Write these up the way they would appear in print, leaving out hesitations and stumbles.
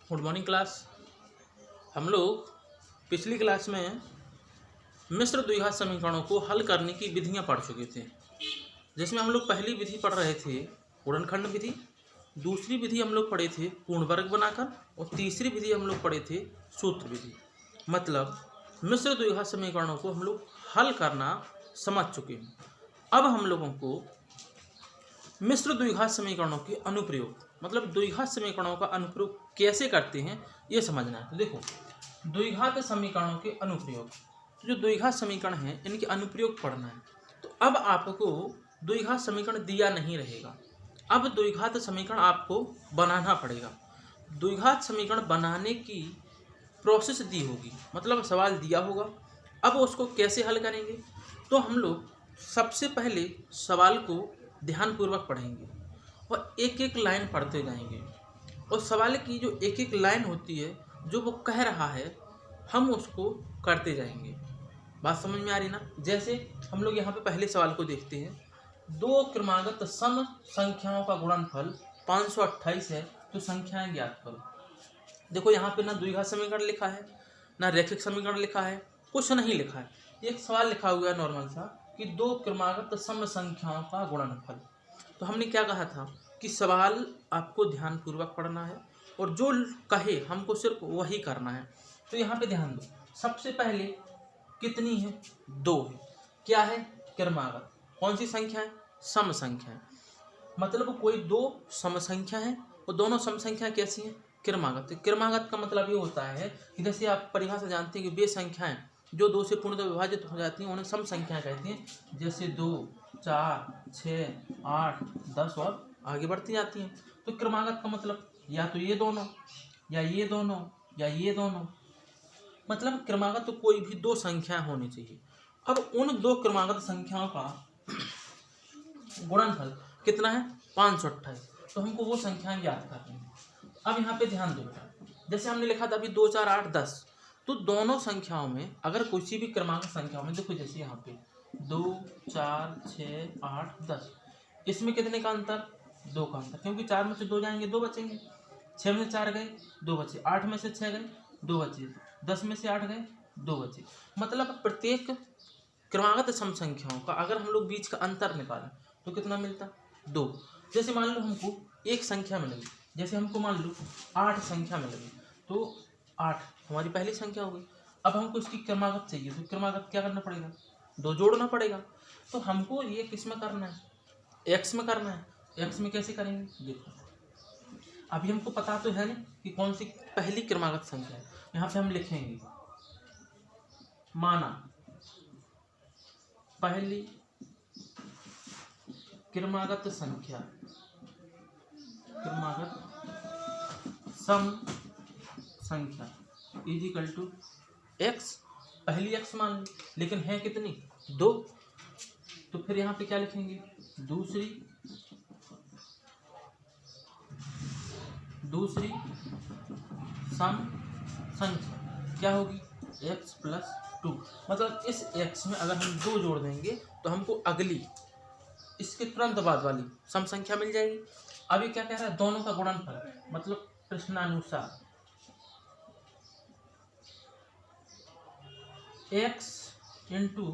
Good morning class. हम लोग पिछली क्लास में मिश्र द्विघात समीकरणों को हल करने की विधियां पढ़ चुके थे, जिसमें हम लोग पहली विधि पढ़ रहे थे गुणनखंड विधि, दूसरी विधि हम लोग पढ़े थे पूर्ण वर्ग बनाकर, और तीसरी विधि हम लोग पढ़े थे सूत्र विधि। मतलब मिश्र द्विघात समीकरणों को हम लोग हल करना समझ चुके हैं। अब हम लोगों को मिश्र द्विघात समीकरणों के अनुप्रयोग, मतलब द्विघात समीकरणों का अनुप्रयोग कैसे करते हैं ये समझना है। तो देखो, द्विघात समीकरणों के अनुप्रयोग, तो जो द्विघात समीकरण हैं इनके अनुप्रयोग पढ़ना है। तो अब आपको द्विघात समीकरण दिया नहीं रहेगा, अब द्विघात समीकरण आपको बनाना पड़ेगा। द्विघात समीकरण बनाने की प्रोसेस दी होगी, मतलब सवाल दिया होगा। अब उसको कैसे हल करेंगे, तो हम लोग सबसे पहले सवाल को ध्यानपूर्वक पढ़ेंगे और एक एक लाइन पढ़ते जाएंगे, और सवाल की जो एक एक लाइन होती है जो वो कह रहा है हम उसको करते जाएंगे। बात समझ में आ रही ना। जैसे हम लोग यहाँ पे पहले सवाल को देखते हैं, दो क्रमागत सम संख्याओं का गुणनफल 528 है, तो संख्याएं ज्ञात करो। देखो यहाँ पे ना द्विघात समीकरण लिखा है ना रैखिक समीकरण लिखा है, कुछ नहीं लिखा है। एक सवाल लिखा हुआ है नॉर्मल सा कि दो क्रमागत सम संख्याओं का गुणनफल। तो हमने क्या कहा था कि सवाल आपको ध्यानपूर्वक पढ़ना है और जो कहे हमको सिर्फ वही करना है। तो यहाँ पे ध्यान दो, सबसे पहले कितनी है, दो है। क्या है, क्रमागत। कौन सी संख्या है, सम संख्या है। मतलब कोई दो सम संख्या है और दोनों सम संख्या कैसी है, क्रमागत। क्रमागत का मतलब ये होता है कि जैसे आप परिभाषा जानते हैं कि वे संख्याएं जो दो से पूर्णतः विभाजित हो जाती हैं उन्हें सम संख्या कहते हैं। जैसे 2, 4, 6, 8, 10 और आगे बढ़ती जाती हैं। तो क्रमागत का मतलब या तो ये दोनों या ये दोनों या ये दोनों, मतलब क्रमागत तो कोई भी दो संख्या होनी चाहिए। अब उन दो क्रमागत संख्याओं का गुणनफल कितना है, 528। तो हमको वो संख्याएं याद करनी है। अब यहाँ पे ध्यान दो बेटा, जैसे हमने लिखा था अभी 2, 4, 8, 10, तो दोनों संख्याओं में अगर किसी भी क्रमांक संख्याओं में देखो, जैसे यहाँ पे 2, 4, 6, 8, 10, इसमें कितने का अंतर, 2 का अंतर, क्योंकि 4 में से 2 जाएंगे 2 बचेंगे, 6 में से 4 गए 2 बचे, 8 में से 6 गए 2 बचे, 10 में से 8 गए 2 बचे। मतलब प्रत्येक क्रमागत सम संख्याओं का अगर हम लोग बीच का अंतर निकालें तो कितना मिलता, 2। जैसे मान लो हमको एक संख्या मिलेगी, जैसे हमको मान लो 8 संख्या मिलेगी, तो 8 हमारी पहली संख्या हो गई। अब हमको इसकी क्रमागत चाहिए, तो क्रमागत क्या करना पड़ेगा, 2 जोड़ना पड़ेगा। तो हमको ये किस में करना है, एक्स में करना है। एक्स में कैसे करेंगे, देखो अभी हमको पता तो है ना कि कौन सी पहली क्रमागत संख्या है। यहाँ पे हम लिखेंगे माना पहली क्रमागत संख्या, क्रमागत सम संख्या इज इक्वल टू एक्स। पहली एक्स मान ली, लेकिन है कितनी, 2। तो फिर यहाँ पे क्या लिखेंगे, दूसरी सम संख्या क्या होगी, x प्लस 2। मतलब इस x में अगर हम 2 जोड़ देंगे तो हमको अगली इसके तुरंत बाद वाली सम संख्या मिल जाएगी। अभी क्या कह रहा है, दोनों का गुणनफल, मतलब प्रश्नानुसार x इंटू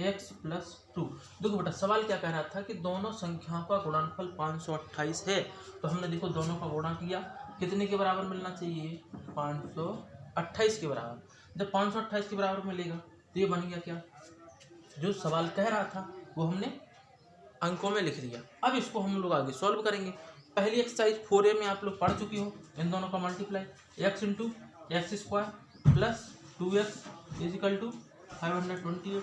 एक्स प्लस 2। देखो बेटा सवाल क्या कह रहा था कि दोनों संख्याओं का गुणनफल 528 है, तो हमने देखो दोनों का गुणा किया, कितने के बराबर मिलना चाहिए, 528 के बराबर। जब 528 के बराबर मिलेगा तो ये बन गया क्या, जो सवाल कह रहा था वो हमने अंकों में लिख दिया। अब इसको हम लोग आगे सॉल्व करेंगे। पहली एक्सरसाइज 4A में आप लोग पढ़ चुकी हो, इन दोनों का multiply, x into x square plus 2x is equal to 528।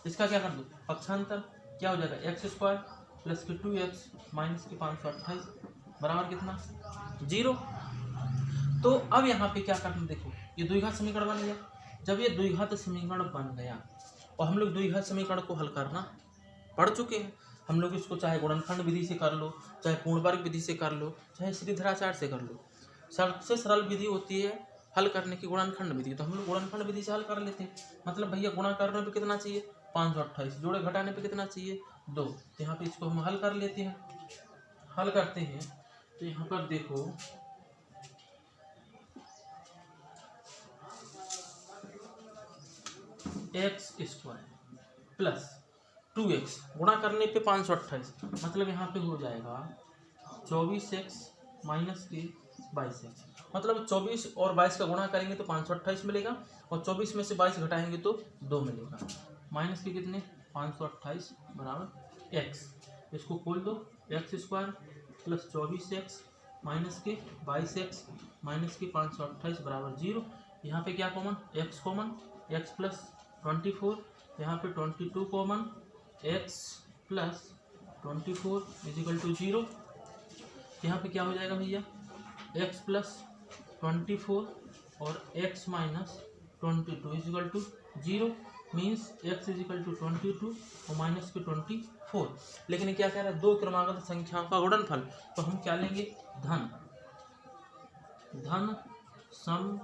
इसका क्या कर दो, पक्षांतर, क्या हो जाएगा, एक्स स्क्वायर प्लस के 2x माइनस के 528 बराबर कितना, 0। तो अब यहाँ पे क्या करना, देखो ये द्विघात समीकरण बन गया। जब ये द्विघात समीकरण बन गया और हम लोग द्विघात समीकरण को हल करना पढ़ चुके हैं, हम लोग इसको चाहे गुणनखंड विधि से कर लो, चाहे पूर्ण वर्ग विधि से कर लो, चाहे श्रीधराचार्य से कर लो। सबसे सरल विधि होती है हल करने की गुणनखंड विधि, तो हम लोग गुणनखंड विधि से हल कर लेते हैं। मतलब भैया गुणा करने पे कितना चाहिए, 528, जोड़े घटाने पे कितना चाहिए, 2। तो यहाँ पे इसको हम हल कर लेते हैं। हल करते हैं तो यहाँ पर देखो एक्स स्क्वायर प्लस 2x गुणा करने पे 528, मतलब यहाँ पे हो जाएगा 24x माइनस के 22x, मतलब 24 और 22 का गुणा करेंगे तो 528 मिलेगा और 24 में से 22 घटाएंगे तो 2 मिलेगा, माइनस के कितने 528 बराबर x, इसको खोल दो, x square plus 24x minus के 22x माइनस के 528 बराबर 0। यहाँ पे क्या common, x common, x plus 24, यहाँ पे 22 common, x plus 24 is equal to 0। यहाँ पे क्या हो जाएगा भैया, x प्लस 24 और x minus 22 is equal to 0, means x is equal to 22 और माइनस के 24। लेकिन क्या कह रहा है, दो क्रमागत संख्याओं का गुणनफल, तो हम क्या लेंगे, धन सम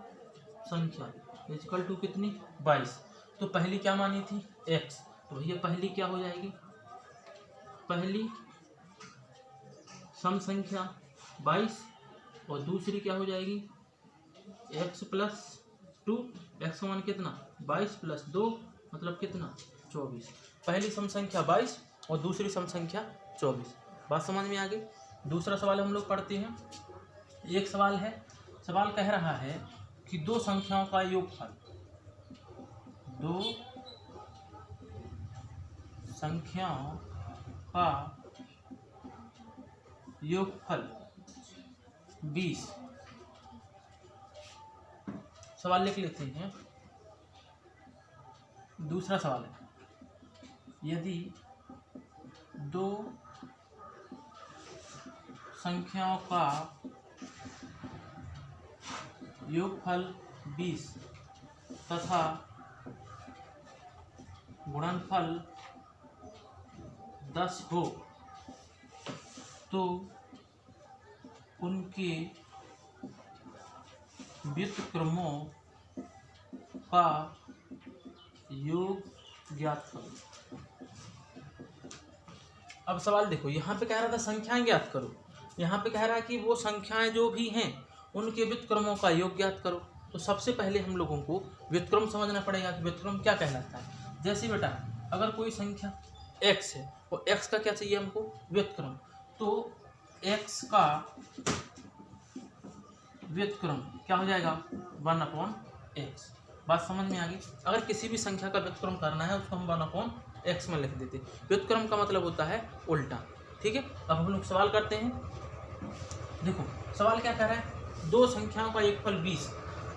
संख्या इजिकल टू कितनी 22। तो पहली क्या मानी थी x, तो भैया पहली क्या हो जाएगी, पहली सम संख्या 22 और दूसरी क्या हो जाएगी x प्लस 2, x का मान कितना 22 प्लस 2 मतलब कितना 24। पहली सम संख्या 22 और दूसरी सम संख्या 24। बात समझ में आ गई। दूसरा सवाल हम लोग पढ़ते हैं। एक सवाल है, सवाल कह रहा है कि दो संख्याओं का योगफल, दो संख्याओं का योगफल 20। सवाल लिख लेते हैं। दूसरा सवाल है, यदि दो संख्याओं का योगफल 20 तथा गुणनफल 10 हो तो उनके व्युत्क्रमों का योग ज्ञात करो। अब सवाल देखो, यहाँ पे कह रहा था संख्याएं ज्ञात करो, यहाँ पे कह रहा है कि वो संख्याएं जो भी हैं उनके व्युत्क्रमों का योग ज्ञात करो। तो सबसे पहले हम लोगों को व्युत्क्रम समझना पड़ेगा कि व्युत्क्रम क्या कहलाता है। जैसे बेटा अगर कोई संख्या x है और x का क्या चाहिए हमको व्युत्क्रम, तो x का व्युत्क्रम क्या हो जाएगा 1/x। बात समझ में आ गई। अगर किसी भी संख्या का व्युत्क्रम करना है उसको हम 1/x में लिख देते। व्युत्क्रम का मतलब होता है उल्टा। ठीक है, अब हम लोग सवाल करते हैं। देखो सवाल क्या कह रहा है, दो संख्याओं का योगफल 20।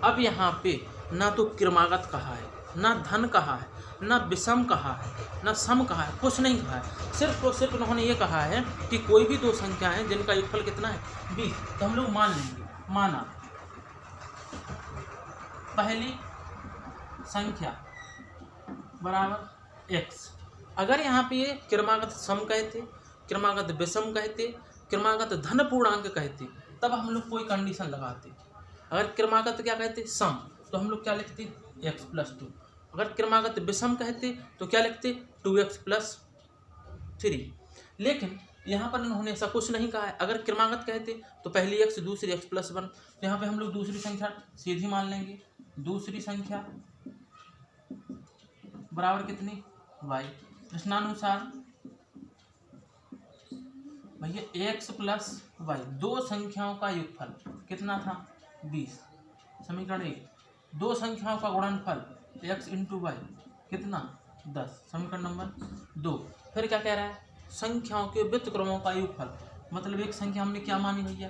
अब यहाँ पे ना तो क्रमागत कहा है, ना धन कहा है, ना विषम कहा है, ना सम कहा है, कुछ नहीं कहा है। सिर्फ और सिर्फ उन्होंने ये कहा है कि कोई भी दो संख्या है जिनका योगफल कितना है 20। तो हम लोग मान लेंगे, माना पहली संख्या बराबर x। अगर यहाँ पे ये क्रमागत सम कहते, क्रमागत विषम कहते, क्रमागत धन पूर्णांक कहते, तब हम लोग कोई कंडीशन लगाते। अगर क्रमागत क्या कहते सम, तो हम लोग क्या लिखते x प्लस 2। अगर क्रमागत विषम कहते तो क्या लिखते 2x प्लस 3। लेकिन यहाँ पर इन्होंने ऐसा कुछ नहीं कहा है। अगर क्रमागत कहते तो पहली x दूसरी x प्लस 1। तो यहाँ पे हम लोग दूसरी संख्या सीधी मान लेंगे, दूसरी संख्या बराबर कितनी y। प्रश्नानुसार भैया x प्लस y, दो संख्याओं का योगफल कितना था 20। समीकरण 1, दो संख्याओं का गुणनफल x इंटू वाई कितना 10। समीकरण नंबर 2। फिर क्या कह रहा है, संख्याओं के व्युत्क्रमों का योगफल, मतलब एक संख्या हमने क्या मानी भैया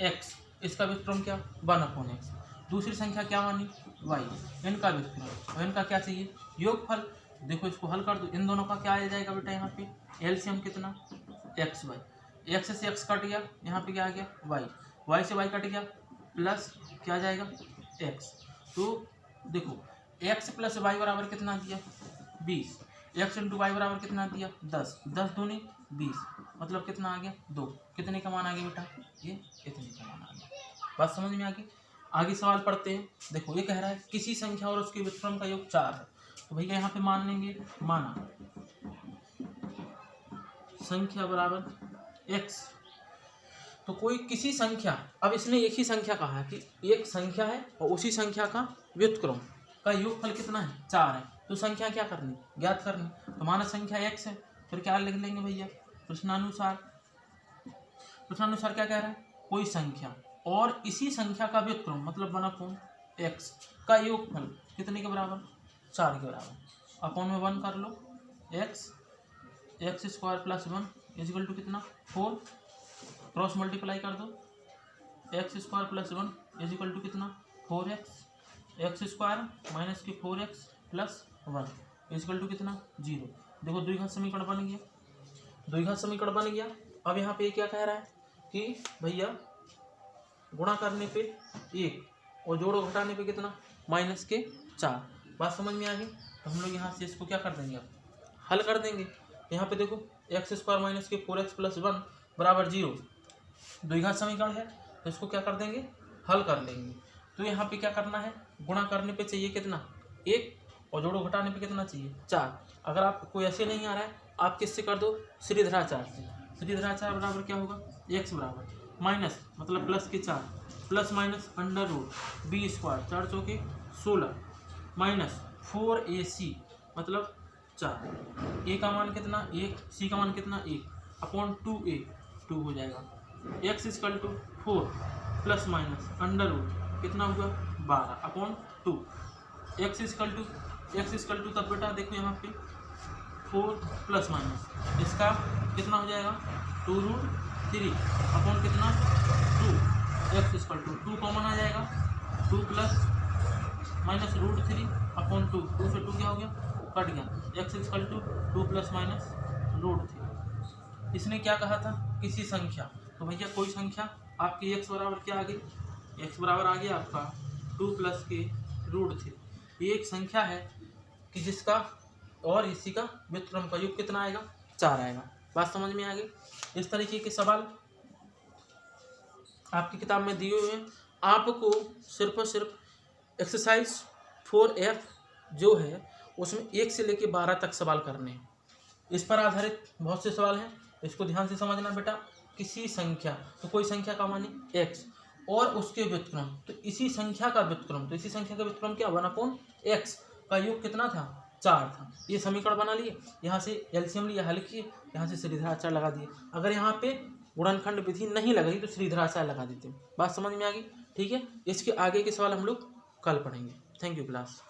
x, इसका व्युत्क्रम क्या 1/x। दूसरी संख्या क्या मानी y, इनका व्युत्क्रम और इनका क्या चाहिए योगफल। देखो इसको हल कर दो, इन दोनों का क्या आ जाएगा बेटा, यहाँ पे एलसीएम कितना xy, x से x कट गया, यहाँ पे क्या आ गया y, y से y कट गया प्लस क्या आ जाएगा x। तो देखो x प्लस वाई बराबर कितना दिया 20, x इंटू वाई बराबर कितना दिया 10, 10 दूनी 20, मतलब कितना आ गया 2। कितने का मान आ गया बेटा, ये इतने का मान आ गया। बात समझ में आ गई। आगे सवाल पढ़ते हैं। देखो ये कह रहा है किसी संख्या और उसके व्युत्क्रम का योग 4 है। तो भैया यहाँ पे मान लेंगे, माना संख्या बराबर x। तो कोई किसी संख्या, अब इसने एक ही संख्या कहा है कि एक संख्या है और उसी संख्या का व्युत्क्रम का योगफल कितना है 4 है। तो संख्या क्या करनी, ज्ञात करनी। तो मानक संख्या x है, फिर क्या लिख लेंगे भैया, प्रश्नानुसार क्या कह रहा है, कोई संख्या और इसी संख्या का व्युत्क्रम मतलब 1/x का योगफल कितने के बराबर, 4 के बराबर। अपॉन में 1 कर लो, x² + 1 इजिकल टू कितना 4, क्रॉस मल्टीप्लाई कर दो, x² + 1 इजिकल टू कितना 4x, x² - 4x + 1 is equal to कितना 0। देखो द्विघात समीकरण बन गया, द्विघात समीकरण बन गया। अब यहाँ पे क्या कह रहा है कि भैया गुणा करने पे 1 और जोड़ो घटाने पे कितना -4। बात समझ में आ गई। तो हम लोग यहाँ से इसको क्या कर देंगे, अब हल कर देंगे। यहाँ पे देखो x² - 4x + 1 बराबर 0 द्विघात समीकरण है, तो इसको क्या कर देंगे, हल कर लेंगे। तो यहाँ पे क्या करना है, गुणा करने पे चाहिए कितना 1 और जोड़ो घटाने पे कितना चाहिए 4। अगर आपको ऐसे नहीं आ रहा है, आप किससे कर दो, सीधेधाराचार से। सीधेधाराचार बराबर क्या होगा, x बराबर माइनस मतलब प्लस के 4 प्लस माइनस √ b² 4 चौके 16 माइनस 4ac मतलब 4। a का मान कितना 1, c का मान कितना 1 अपॉन 2a 2 हो जाएगा। x = 4 प्लस माइनस √ कितना हुआ 12 अपॉन 2। x = तब बेटा देखो यहाँ पे 4 प्लस माइनस इसका कितना हो जाएगा 2√3 अपॉन कितना 2। x = 2 कॉमन आ जाएगा, 2 प्लस माइनस √3 अपॉन 2, 2 से 2 क्या हो गया, कट गया। x = 2 plus minus √3। इसने क्या कहा था, किसी संख्या, तो भैया कोई संख्या आपकी x बराबर क्या आ गई, x बराबर आ गया आपका 2 प्लस के √3। ये एक संख्या है कि जिसका और इसी का व्युत्क्रम का योग कितना आएगा 4 आएगा। बात समझ में आ गई। इस तरीके के सवाल आपकी किताब में दिए हुए हैं। आपको सिर्फ और सिर्फ एक्सरसाइज 4F जो है उसमें 1 से लेकर 12 तक सवाल करने हैं। इस पर आधारित बहुत से सवाल हैं, इसको ध्यान से समझना बेटा। किसी संख्या, तो कोई संख्या का माने x और उसके व्युत्क्रम, तो इसी संख्या का व्युत्क्रम, तो इसी संख्या का व्युत्क्रम क्या 1/x का योग कितना था 4 था। ये समीकरण बना लिए, यहाँ से एलसीएम लिया, हल किए, यहाँ से सीधेधाराचार लगा दिए। अगर यहाँ पे गुणनखंड विधि नहीं लगाई तो सीधेधाराचार लगा देते। बात समझ में आ गई, ठीक है। इसके आगे के सवाल हम लोग कल पढ़ेंगे। Thank you class.